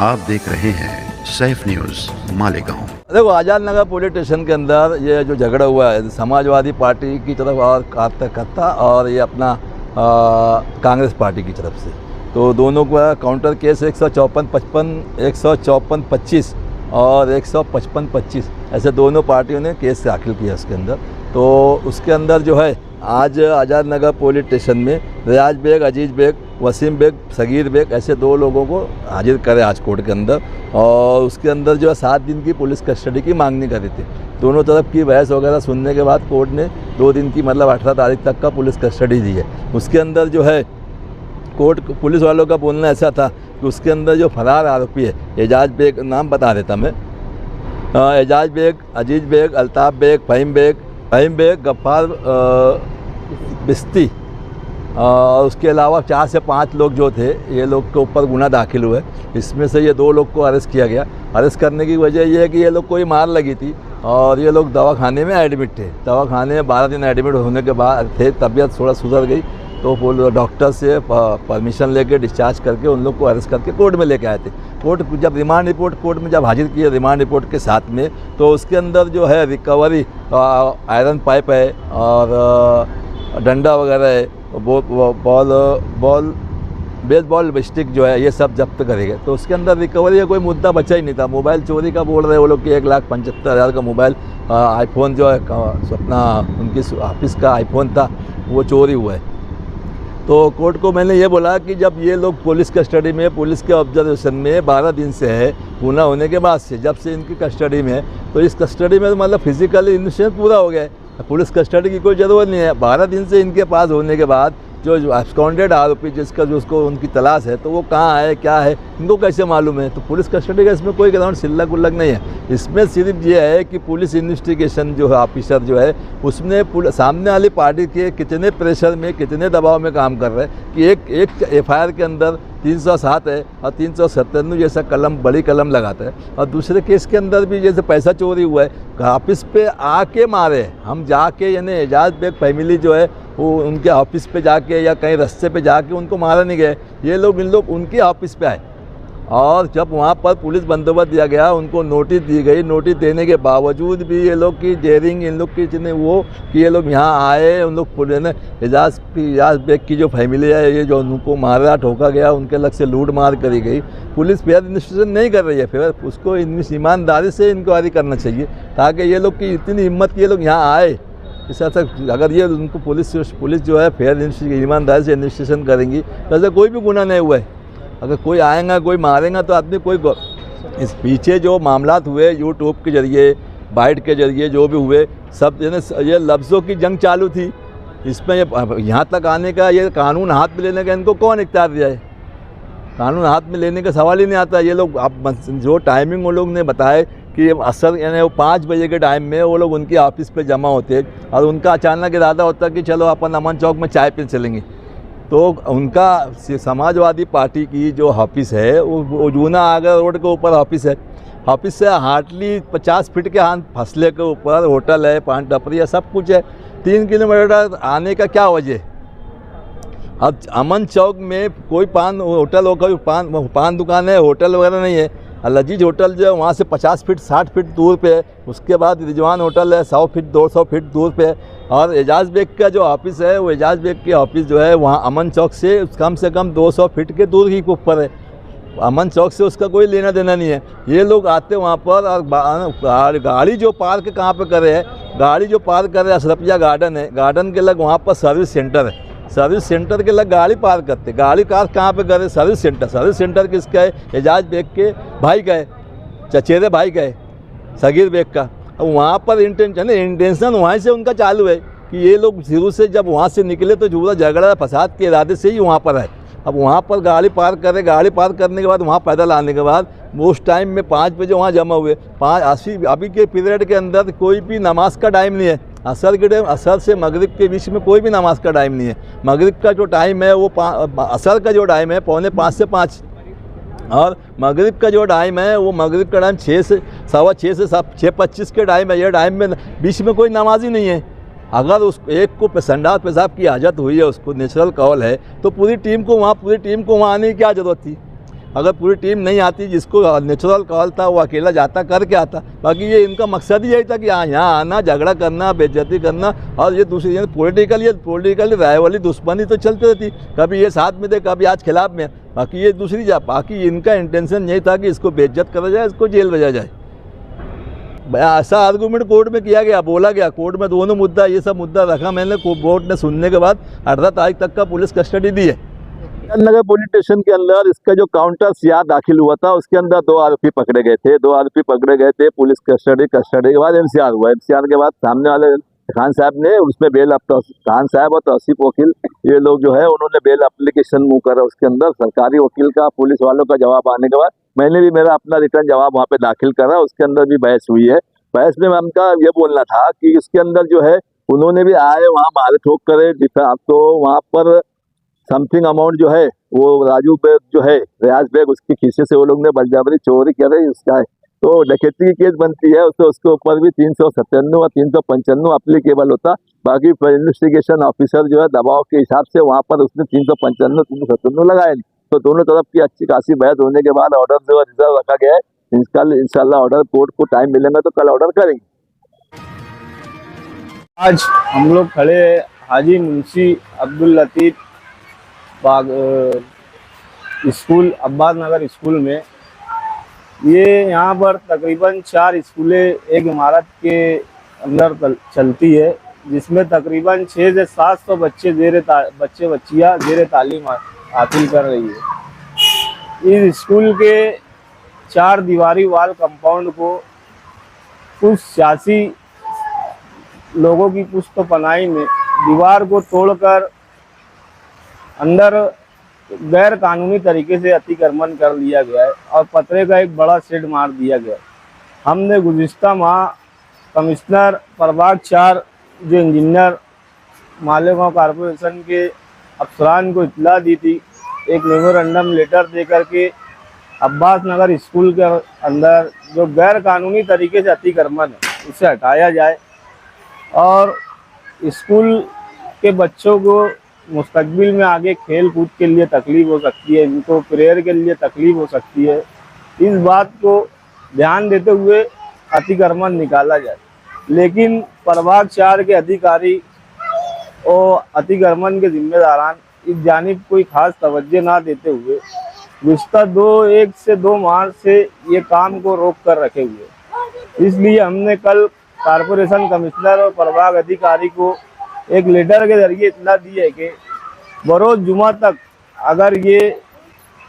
आप देख रहे हैं सैफ न्यूज़ मालेगांव। देखो, आज़ाद नगर पुलिस स्टेशन के अंदर ये जो झगड़ा हुआ है समाजवादी पार्टी की तरफ और कार्यकर्ता और ये अपना कांग्रेस पार्टी की तरफ से, तो दोनों का काउंटर केस 154-55, 154-25 और 155-25 ऐसे दोनों पार्टियों ने केस दाखिल किया उसके अंदर। तो उसके अंदर जो है आज आज़ाद नगर पुलिस स्टेशन में रियाज बेग, अजीज़ बेग, वसीम बेग, सगीर बेग ऐसे दो लोगों को हाजिर करे आज कोर्ट के अंदर। और उसके अंदर जो है 7 दिन की पुलिस कस्टडी की मांगनी करी थी। दोनों तरफ की बहस वगैरह सुनने के बाद कोर्ट ने 2 दिन की मतलब 18 तारीख तक का पुलिस कस्टडी दी है। उसके अंदर जो है कोर्ट पुलिस वालों का बोलना ऐसा था कि उसके अंदर जो फरार आरोपी है एजाज बेग, नाम बता देता मैं, एजाज बेग, अजीज़ बेग, अल्ताफ़ बेग, फ़हीम बेग, गफ्फार बिस्ती और उसके अलावा 4 से 5 लोग जो थे ये लोग के ऊपर गुना दाखिल हुए। इसमें से ये 2 लोग को अरेस्ट किया गया। अरेस्ट करने की वजह ये है कि ये लोग कोई मार लगी थी और ये लोग दवाखाने में एडमिट थे। दवाखाने में 12 दिन एडमिट होने के बाद थे, तबीयत थोड़ा सुधर गई तो वो डॉक्टर से परमिशन लेके डिस्चार्ज करके उन लोग को अरेस्ट करके कोर्ट में लेके आए थे। कोर्ट जब रिमांड रिपोर्ट कोर्ट में जब हाजिर किए रिमांड रिपोर्ट के साथ में, तो उसके अंदर जो है रिकवरी आयरन पाइप है और डंडा वगैरह है, बेसबॉल स्टिक जो है ये सब जब्त करेंगे। तो उसके अंदर रिकवरी का कोई मुद्दा बचा ही नहीं था। मोबाइल चोरी का बोल रहे वो लोग कि 1,75,000 का मोबाइल, आईफोन जो है अपना उनकी ऑफिस का आईफोन था वो चोरी हुआ है। तो कोर्ट को मैंने ये बोला कि जब ये लोग पुलिस कस्टडी में, पुलिस के ऑब्जर्वेशन में 12 दिन से है, गुना होने के बाद से जब से इनकी कस्टडी में है, तो इस कस्टडी में तो मतलब फिजिकली इनोसेंस पूरा हो गया है। पुलिस कस्टडी की कोई ज़रूरत नहीं है। 12 दिन से इनके पास होने के बाद जो एब्सकॉन्डेड आरोपी जिसका जो उसको उनकी तलाश है, तो वो कहाँ है क्या है इनको कैसे मालूम है। तो पुलिस कस्टडी का इसमें कोई ग्राउंड सिल्लक उल्लक नहीं है। इसमें सिर्फ ये है कि पुलिस इन्वेस्टिगेशन जो है ऑफिसर जो है उसने सामने वाली पार्टी के कितने प्रेशर में, कितने दबाव में काम कर रहे हैं कि एक एफआईआर के अंदर 307 है और 397 जैसा कलम, बड़ी कलम लगाता है। और दूसरे केस के अंदर भी जैसे पैसा चोरी हुआ है, ऑफिस पे आके मारे, हम जाके यानी एजाज बेग फैमिली जो है वो उनके ऑफिस पे जाके या कहीं रास्ते पे जाके उनको मारा नहीं गए। ये लोग इन लोग उनके ऑफिस पे आए और जब वहाँ पर पुलिस बंदोबस्त दिया गया, उनको नोटिस दी गई। नोटिस देने के बावजूद भी ये लोग की डेयरिंग, इन लोग की इतने वो कि ये लोग यहाँ आए। उन लोग पुलिस ने एजाज बेग की जो फैमिली है ये जो उनको मारा ठोका गया, उनके लग से लूट मार करी गई। पुलिस फेयर इन्वेस्टिगेशन नहीं कर रही है। फिर उसको ईमानदारी से इंक्वायरी करना चाहिए ताकि ये लोग की इतनी हिम्मत कि ये लोग यहाँ आए। इस तक अगर ये उनको पुलिस जो है फेयर ईमानदारी से इन्वेस्टिगेशन करेंगी तो ऐसा कोई भी गुनाह नहीं हुआ है। अगर कोई आएगा, कोई मारेगा तो आदमी कोई इस पीछे जो मामलात हुए यूट्यूब के जरिए, बाइट के जरिए जो भी हुए सब ये लफ्ज़ों की जंग चालू थी। इसमें यहाँ तक आने का, ये कानून हाथ में लेने का इनको कौन इख्तियार दिया है? कानून हाथ में लेने का सवाल ही नहीं आता। ये लोग अब जो टाइमिंग वो लोग ने बताए कि असर यानी वो 5 बजे के टाइम में वो लोग उनके ऑफिस पे जमा होते और उनका अचानक इरादा होता कि चलो अपन अमन चौक में चाय पीने चलेंगे। तो उनका समाजवादी पार्टी की जो ऑफिस है वो जूना आगरा रोड के ऊपर ऑफिस है। ऑफिस से हार्डली 50 फीट के फासले के ऊपर होटल है, पान टपरी है, सब कुछ है। 3 किलोमीटर आने का क्या वजह? अब अमन चौक में कोई पान होटल होकर पान दुकान है, होटल वगैरह नहीं है। लजीज होटल जो है वहाँ से 50 फीट 60 फीट दूर पे है। उसके बाद रिजवान होटल है 100 फीट 200 फीट दूर पे है। और एजाज बेग का जो ऑफिस है वो एजाज बेग की ऑफिस जो है वहाँ अमन चौक से कम 200 फीट के दूर ही ऊपर है। अमन चौक से उसका कोई लेना देना नहीं है। ये लोग आते वहाँ पर और गाड़ी जो पार्क कहाँ पे करे है, गाड़ी जो पार्क करे अशरफिया गार्डन है, गार्डन के लग वहाँ पर सर्विस सेंटर है। सर्विस सेंटर के लग गाड़ी पार्क करते, गाड़ी कार कहाँ पे करे? Service centre. सर्विस सेंटर किसका है? एजाज बेग के भाई का है, चचेरे भाई का है, सगीर बेग का। अब वहाँ पर इंटेंशन वहाँ से उनका चालू है कि ये लोग शुरू से जब वहाँ से निकले तो पूरा झगड़ा फसाद के इरादे से ही वहाँ पर आए। अब वहाँ पर गाड़ी पार्क करे, गाड़ी पार्क करने के बाद वहाँ पैदल आने के बाद वो उस टाइम में 5 बजे वहाँ जमा हुए। 5 अभी के पीरियड के अंदर कोई भी नमाज का टाइम नहीं है। असर के टाइम, असर से मगरिब के बीच में कोई भी नमाज का टाइम नहीं है। मगरिब का जो टाइम है वो असर का जो टाइम है 4:45 से 5 और मगरिब का जो टाइम है वो मगरिब का टाइम 6 से 6:25 के टाइम है। ये टाइम में बीच में कोई नमाज ही नहीं है। अगर उस एक को संडास पेशाब की हाजत हुई है, उसको नेचुरल कॉल है, तो पूरी टीम को वहाँ आने की क्या ज़रूरत थी? अगर पूरी टीम नहीं आती, जिसको नेचुरल कॉल था वो अकेला जाता करके आता। बाकी ये इनका मकसद ही यही था कि यहाँ आना, झगड़ा करना, बेइज्जती करना, और ये दूसरी पॉलिटिकली राइवली दुश्मनी तो चलती रहती, कभी ये साथ में थे, कभी आज खिलाफ में। बाकी ये दूसरी बाकी इनका इंटेंशन यही था कि इसको बेइज्जत करा जाए, इसको जेल भेजा जाए। ऐसा आर्गूमेंट कोर्ट में किया गया, बोला गया कोर्ट में, दोनों मुद्दा, ये सब मुद्दा रखा मैंने। कोर्ट ने सुनने के बाद 18 तारीख तक का पुलिस कस्टडी दी है। नगर पुलिस स्टेशन के अंदर इसका जो काउंटर सीआर दाखिल हुआ था, उसके अंदर 2 आरोपी पकड़े गए थे। 2 आरोपी पकड़े गए थे, पुलिस कस्टडी के बाद एमसीआर हुआ। एमसीआर के बाद सामने वाले खान साहब ने उसमें खान साहब और तौसीफ वकील, ये लोग जो है उन्होंने बेल एप्लीकेशन मूव करा। उसके अंदर सरकारी वकील का, पुलिस वालों का जवाब आने के बाद मैंने भी मेरा अपना रिटर्न जवाब वहाँ पे दाखिल करा। उसके अंदर भी बहस हुई है। बहस में उनका ये बोलना था कि इसके अंदर जो है उन्होंने भी आए वहाँ मारे ठोक करे, तो वहाँ पर समथिंग अमाउंट जो है वो राजू बेग जो है, रियाज बेग, उसके खीसे से वो लोग ने बलजबरी चोरी करे, उसका है तो डकैती की केस बनती है। तो उसके ऊपर भी 397 और 395 अप्लीकेबल होता। बाकी इन्वेस्टिगेशन ऑफिसर जो है दबाव के हिसाब से वहाँ पर उसने 395 397 लगाए नहीं। तो दोनों तरफ की अच्छी खासी बहस होने के बाद ऑर्डर जो है रिजर्व रखा गया है। इंशाल्लाह ऑर्डर, कोर्ट को टाइम मिलेगा तो कल ऑर्डर करेंगे। आज हम लोग खड़े हाजी मुंशी अब्दुल लतीफ बाग स्कूल, अब्बास नगर स्कूल में। ये यहाँ पर तकरीबन 4 स्कूलें एक इमारत के अंदर चलती है, जिसमें तकरीबन 6 से 700 बच्चियाँ ज़ेर तालीम हासिल कर रही है। इस स्कूल के 4 दीवारी वाल कंपाउंड को कुछ सियासी लोगों की पुश्त पनाही में दीवार को तोड़कर अंदर गैर कानूनी तरीके से अतिक्रमण कर लिया गया है और पतरे का एक बड़ा शेड मार दिया गया है। हमने गुज़िश्ता माह कमिश्नर प्रभाग 4 जो इंजीनियर मालेगांव कॉरपोरेशन के अफसरान को इत्तला दी थी, एक मेमोरेंडम लेटर दे करके अब्बास नगर स्कूल के अंदर जो गैर कानूनी तरीके से अतिक्रमण है उसे हटाया जाए और स्कूल के बच्चों को मुस्तकबिल में आगे खेल कूद के लिए तकलीफ़ हो सकती है, इनको प्रेयर के लिए तकलीफ़ हो सकती है। इस बात को ध्यान देते हुए अतिक्रमण निकाला जाए। लेकिन प्रभाग 4 के अधिकारी और अतिक्रमण के जिम्मेदारान इस जानिब कोई ख़ास तवज्जो ना देते हुए गुज़िश्ता 1 से 2 माह से ये काम को रोक कर रखे हुए। इसलिए हमने कल कॉरपोरेशन कमिश्नर और प्रभाग अधिकारी को एक लेटर के जरिए इत्तला दी है कि बरोज़ जुमा तक अगर ये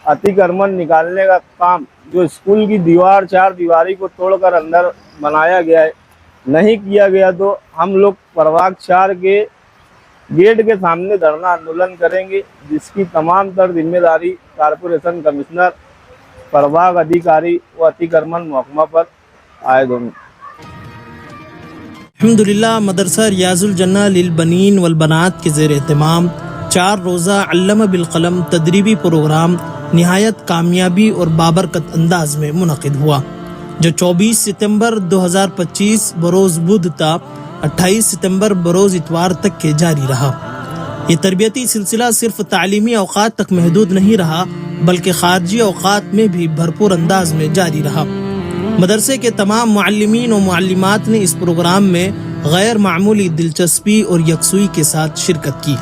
अतिक्रमण निकालने का काम जो स्कूल की 4 दीवारी को तोड़कर अंदर बनाया गया है नहीं किया गया तो हम लोग प्रभाग 4 के गेट के सामने धरना आंदोलन करेंगे, जिसकी तमाम तर जिम्मेदारी कॉरपोरेशन कमिश्नर, प्रभाग अधिकारी व अतिक्रमण महकमा पर आयद होंगे। अल्हम्दुलिल्लाह मदरसा रियाजुल जन्ना लिल बनीन वल बनात के ज़ेर एहतमाम 4 रोज़ा अल्लमा बिल कलम तदरीबी प्रोग्राम निहायत कामयाबी और बाबरकत अंदाज में मुनक़िद हुआ, जो 24 सितंबर 2025 बरोज़ बुध ता 28 सितंबर बरोज़ इतवार तक के जारी रहा। ये तरबियती सिलसिला सिर्फ तालीमी औक़ात तक महदूद नहीं रहा, बल्कि ख़ारजी औक़ात में भी भरपूर अंदाज में जारी रहा। मदरसे के तमाम मुअल्लिमीन और मुअल्लिमात ने इस प्रोग्राम में गैर मामूली दिलचस्पी और यकसुई के साथ शिरकत की।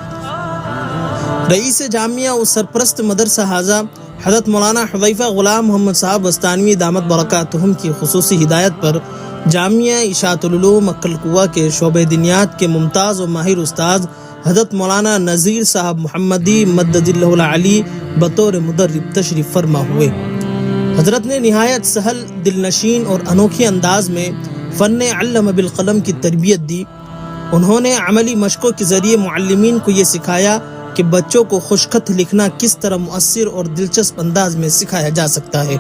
रईस जामिया और सरप्रस्त मदरसा हाजा हज़रत मौलाना हुज़ैफ़ा ग़ुलाम मोहम्मद साहब वस्तानवी दामत बरकातुहुम की खुसूसी हिदायत पर जामिया इशाअतुल उलूम अक्कल कुआ के शोबे दिनियात के मुमताज़ और माहिर उस्ताद हज़रत मौलाना नज़ीर साहब मुहम्मदी मद्ददिल्लाहुल अली बतौर मुदर्रिब तशरीफ़ फरमा हुए। हज़रत ने निहायत सहल, दिलनशीन और अनोखे अंदाज में फ़न अल्लमा बिल क़लम की तरबियत दी। उन्होंने अमली मशक़ों के ज़रिए मुअल्लिमीन को ये सिखाया कि बच्चों को खुशखत लिखना किस तरह मुअस्सिर और दिलचस्प अंदाज में सिखाया जा सकता है।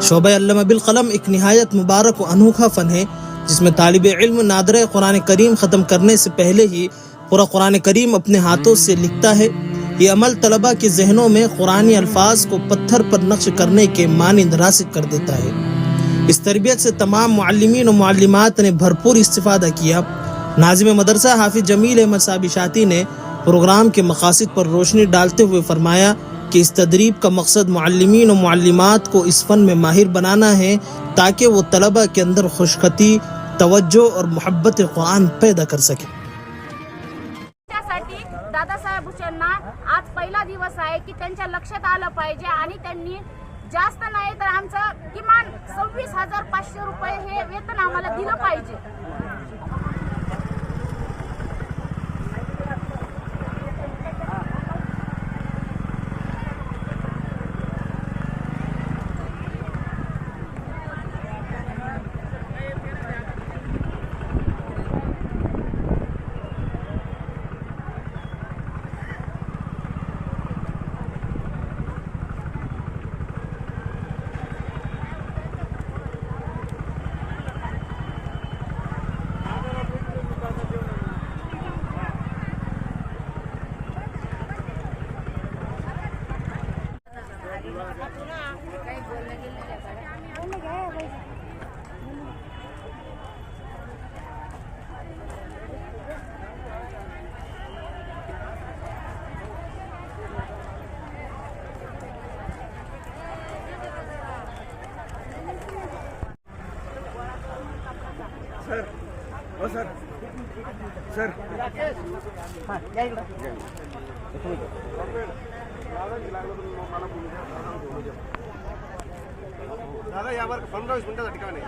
शोबा अल्लमा बिल क़लम एक निहायत मुबारक और अनोखा फ़न है, जिसमें तालिब इल्म नादरे कुरान करीम ख़त्म करने से पहले ही पूरा कुरान करीम अपने हाथों से लिखता है। ये अमल तलबा के जहनों में कुरानी अल्फाज को पत्थर पर नक्श करने के मानिंद रासिक कर देता है। इस तरबियत से तमाम मुअल्लिमीन और मुअल्लिमात ने भरपूर इस्तिफ़ादा किया। नाज़िम मदरसा हाफिज़ जमील अहमद साहब इशाती ने प्रोग्राम के मकासद पर रोशनी डालते हुए फरमाया कि इस तदरीब का मकसद मुअल्लिमीन और मुअल्लिमात को इस फ़न में माहिर बनाना है ताकि वो तलबा के अंदर खुशखती, तवज्जो और मोहब्बत कुरान पैदा कर सके। त्यासाठी दादासाहेब भुसेंना आज पहिला दिवस आहे की त्यांच्या लक्षात आलं पाहिजे आणि त्यांनी जास्त नाही तर आमचं किमान 26,500 रुपये हे वेतन आम्हाला दिलं पाहिजे। दादा यावर 15-20 मिनिटासाठी का नाही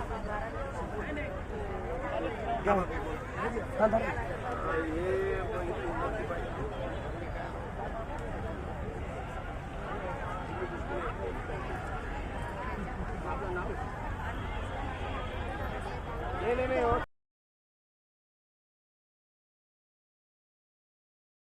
नहीं